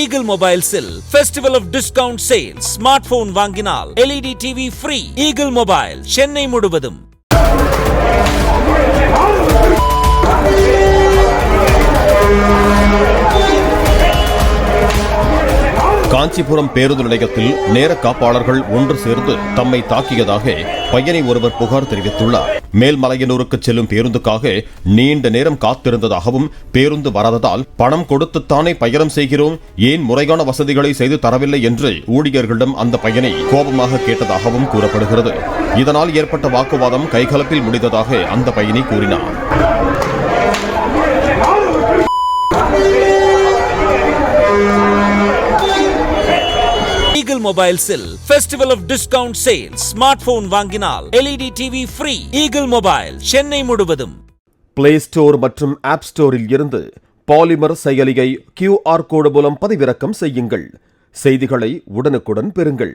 Eagle Mobiles-இல் Festival of Discount Sale. Smartphone வாங்கினால் LED TV free. Eagle Mobile, Chennai முழுவதும். காஞ்சிபுரம் பேருந்து நிலையத்தில் நேர காப்பாளர்கள் ஒன்று சேர்ந்து தம்மை தாக்கியதாக பையனை ஒருவர் புகார் தெரிவித்துள்ளார். மேல்மலையனூருக்கு செல்லும் பேருந்துக்காக நீண்ட நேரம் காத்திருந்ததாகவும் பேருந்து வராததால் பணம் கொடுத்துத்தானே பயணம் செய்கிறோம், ஏன் முறையான வசதிகளை செய்து தரவில்லை என்று ஊழியர்களிடம் அந்த பையனை கோபமாக கேட்டதாகவும் கூறப்படுகிறது. இதனால் ஏற்பட்ட வாக்குவாதம் கைகலப்பில் முடிந்ததாக அந்த பையனை கூறினார். Eagle Mobiles-இல் Festival of Discount Sale. Smartphone வாங்கினால் LED TV free. Eagle Mobile, Chennai முழுவதும். Play Store மற்றும் App Store-இல் இருந்து பாலிமர் செயலியை QR கோடு மூலம் பதிவிறக்கம் செய்யுங்கள். செய்திகளை உடனுக்குடன் பெறுங்கள்.